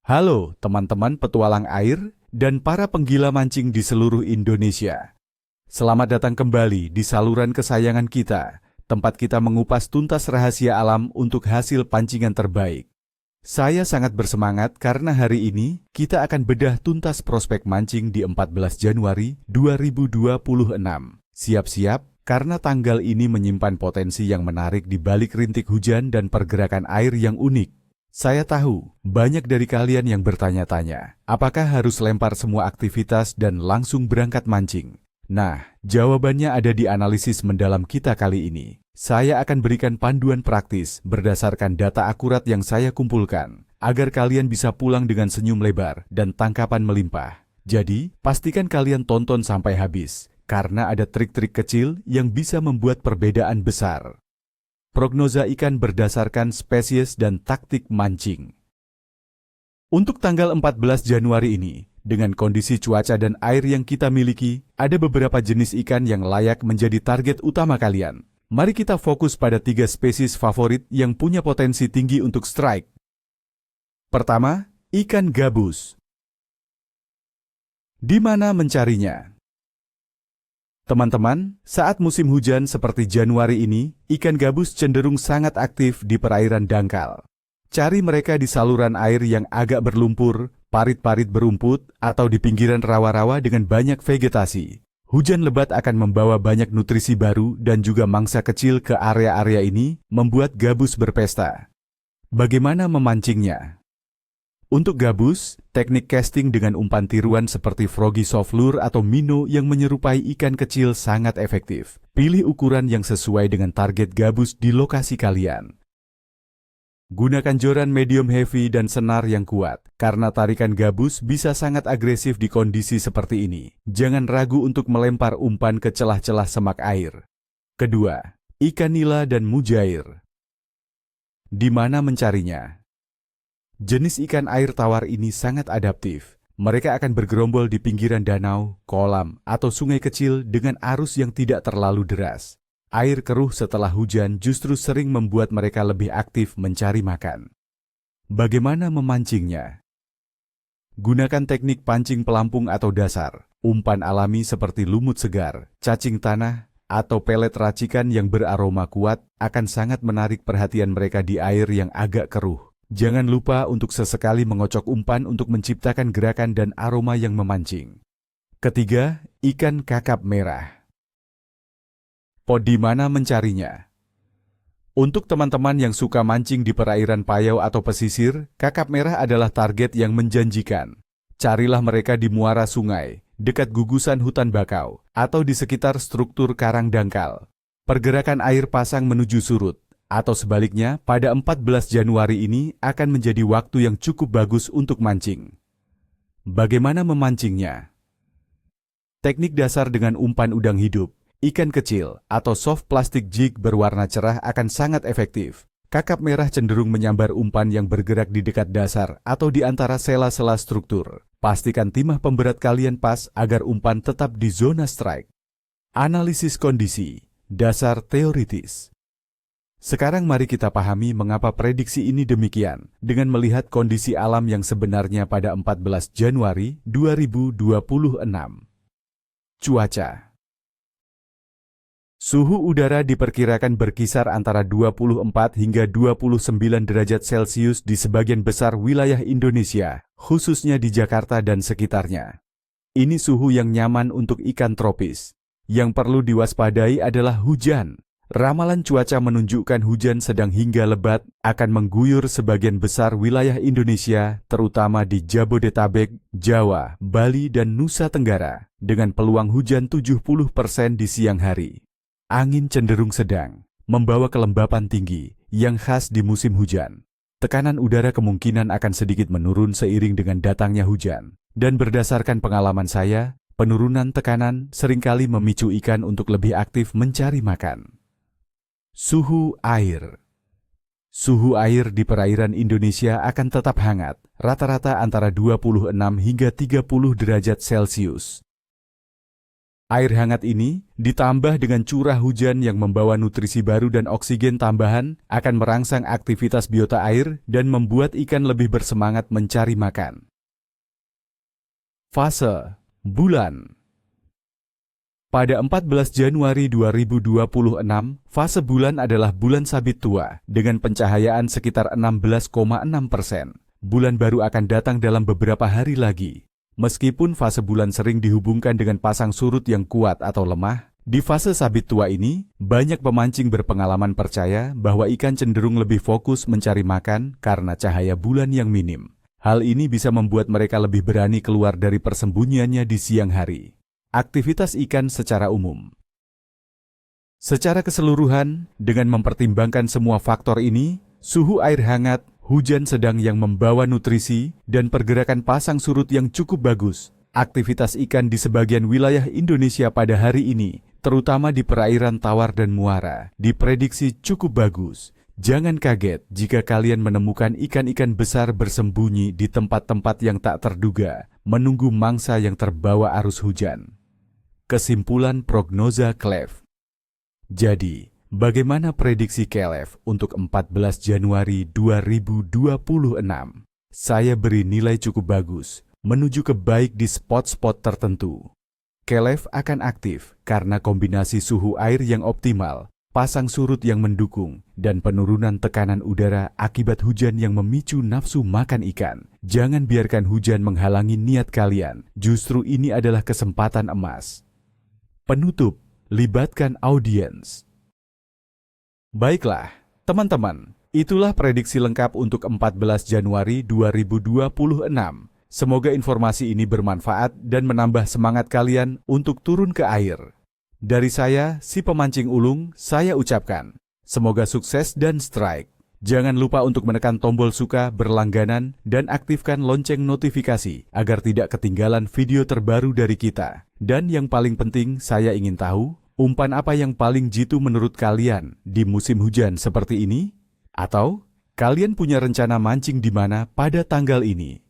Halo teman-teman petualang air dan para penggila mancing di seluruh Indonesia. Selamat datang kembali di saluran kesayangan kita, tempat kita mengupas tuntas rahasia alam untuk hasil pancingan terbaik. Saya sangat bersemangat karena hari ini kita akan bedah tuntas prospek mancing di 14 Januari 2026. Siap-siap, karena tanggal ini menyimpan potensi yang menarik di balik rintik hujan dan pergerakan air yang unik. Saya tahu, banyak dari kalian yang bertanya-tanya, apakah harus lempar semua aktivitas dan langsung berangkat mancing? Nah, jawabannya ada di analisis mendalam kita kali ini. Saya akan berikan panduan praktis berdasarkan data akurat yang saya kumpulkan, agar kalian bisa pulang dengan senyum lebar dan tangkapan melimpah. Jadi, pastikan kalian tonton sampai habis, karena ada trik-trik kecil yang bisa membuat perbedaan besar. Prognosa ikan berdasarkan spesies dan taktik mancing. Untuk tanggal 14 Januari ini, dengan kondisi cuaca dan air yang kita miliki, ada beberapa jenis ikan yang layak menjadi target utama kalian. Mari kita fokus pada 3 spesies favorit yang punya potensi tinggi untuk strike. Pertama, ikan gabus. Di mana mencarinya? Teman-teman, saat musim hujan seperti Januari ini, ikan gabus cenderung sangat aktif di perairan dangkal. Cari mereka di saluran air yang agak berlumpur, parit-parit berumput, atau di pinggiran rawa-rawa dengan banyak vegetasi. Hujan lebat akan membawa banyak nutrisi baru dan juga mangsa kecil ke area-area ini, membuat gabus berpesta. Bagaimana memancingnya? Untuk gabus, teknik casting dengan umpan tiruan seperti Froggy Soft Lure atau minnow yang menyerupai ikan kecil sangat efektif. Pilih ukuran yang sesuai dengan target gabus di lokasi kalian. Gunakan joran medium heavy dan senar yang kuat, karena tarikan gabus bisa sangat agresif di kondisi seperti ini. Jangan ragu untuk melempar umpan ke celah-celah semak air. Kedua, ikan nila dan mujair. Di mana mencarinya? Jenis ikan air tawar ini sangat adaptif. Mereka akan bergerombol di pinggiran danau, kolam, atau sungai kecil dengan arus yang tidak terlalu deras. Air keruh setelah hujan justru sering membuat mereka lebih aktif mencari makan. Bagaimana memancingnya? Gunakan teknik pancing pelampung atau dasar, umpan alami seperti lumut segar, cacing tanah, atau pelet racikan yang beraroma kuat akan sangat menarik perhatian mereka di air yang agak keruh. Jangan lupa untuk sesekali mengocok umpan untuk menciptakan gerakan dan aroma yang memancing. Ketiga, ikan kakap merah. Di mana mencarinya? Untuk teman-teman yang suka mancing di perairan payau atau pesisir, kakap merah adalah target yang menjanjikan. Carilah mereka di muara sungai, dekat gugusan hutan bakau, atau di sekitar struktur karang dangkal. Pergerakan air pasang menuju surut, atau sebaliknya, pada 14 Januari ini akan menjadi waktu yang cukup bagus untuk mancing. Bagaimana memancingnya? Teknik dasar dengan umpan udang hidup, ikan kecil, atau soft plastic jig berwarna cerah akan sangat efektif. Kakap merah cenderung menyambar umpan yang bergerak di dekat dasar atau di antara sela-sela struktur. Pastikan timah pemberat kalian pas agar umpan tetap di zona strike. Analisis kondisi, dasar teoritis. Sekarang mari kita pahami mengapa prediksi ini demikian dengan melihat kondisi alam yang sebenarnya pada 14 Januari 2026. Cuaca. Suhu udara diperkirakan berkisar antara 24 hingga 29 derajat Celcius di sebagian besar wilayah Indonesia, khususnya di Jakarta dan sekitarnya. Ini suhu yang nyaman untuk ikan tropis. Yang perlu diwaspadai adalah hujan. Ramalan cuaca menunjukkan hujan sedang hingga lebat akan mengguyur sebagian besar wilayah Indonesia, terutama di Jabodetabek, Jawa, Bali, dan Nusa Tenggara, dengan peluang hujan 70% di siang hari. Angin cenderung sedang, membawa kelembapan tinggi yang khas di musim hujan. Tekanan udara kemungkinan akan sedikit menurun seiring dengan datangnya hujan. Dan berdasarkan pengalaman saya, penurunan tekanan seringkali memicu ikan untuk lebih aktif mencari makan. Suhu air. Suhu air di perairan Indonesia akan tetap hangat, rata-rata antara 26 hingga 30 derajat Celcius. Air hangat ini, ditambah dengan curah hujan yang membawa nutrisi baru dan oksigen tambahan, akan merangsang aktivitas biota air dan membuat ikan lebih bersemangat mencari makan. Fase bulan. Pada 14 Januari 2026, fase bulan adalah bulan sabit tua, dengan pencahayaan sekitar 16,6%. Bulan baru akan datang dalam beberapa hari lagi. Meskipun fase bulan sering dihubungkan dengan pasang surut yang kuat atau lemah, di fase sabit tua ini, banyak pemancing berpengalaman percaya bahwa ikan cenderung lebih fokus mencari makan karena cahaya bulan yang minim. Hal ini bisa membuat mereka lebih berani keluar dari persembunyiannya di siang hari. Aktivitas ikan secara umum. Secara keseluruhan, dengan mempertimbangkan semua faktor ini, suhu air hangat, hujan sedang yang membawa nutrisi, dan pergerakan pasang surut yang cukup bagus, aktivitas ikan di sebagian wilayah Indonesia pada hari ini, terutama di perairan tawar dan muara, diprediksi cukup bagus. Jangan kaget jika kalian menemukan ikan-ikan besar bersembunyi di tempat-tempat yang tak terduga, menunggu mangsa yang terbawa arus hujan. Kesimpulan prognosa KLEF. Jadi, bagaimana prediksi KLEF untuk 14 Januari 2026? Saya beri nilai cukup bagus, menuju ke baik di spot-spot tertentu. KLEF akan aktif karena kombinasi suhu air yang optimal, pasang surut yang mendukung, dan penurunan tekanan udara akibat hujan yang memicu nafsu makan ikan. Jangan biarkan hujan menghalangi niat kalian, justru ini adalah kesempatan emas. Penutup, libatkan audiens. Baiklah, teman-teman, itulah prediksi lengkap untuk 14 Januari 2026. Semoga informasi ini bermanfaat dan menambah semangat kalian untuk turun ke air. Dari saya, si pemancing ulung, saya ucapkan, semoga sukses dan strike. Jangan lupa untuk menekan tombol suka, berlangganan, dan aktifkan lonceng notifikasi agar tidak ketinggalan video terbaru dari kita. Dan yang paling penting, saya ingin tahu, umpan apa yang paling jitu menurut kalian di musim hujan seperti ini? Atau, kalian punya rencana mancing di mana pada tanggal ini?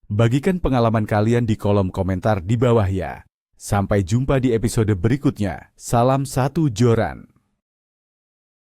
Bagikan pengalaman kalian di kolom komentar di bawah ya. Sampai jumpa di episode berikutnya. Salam satu joran.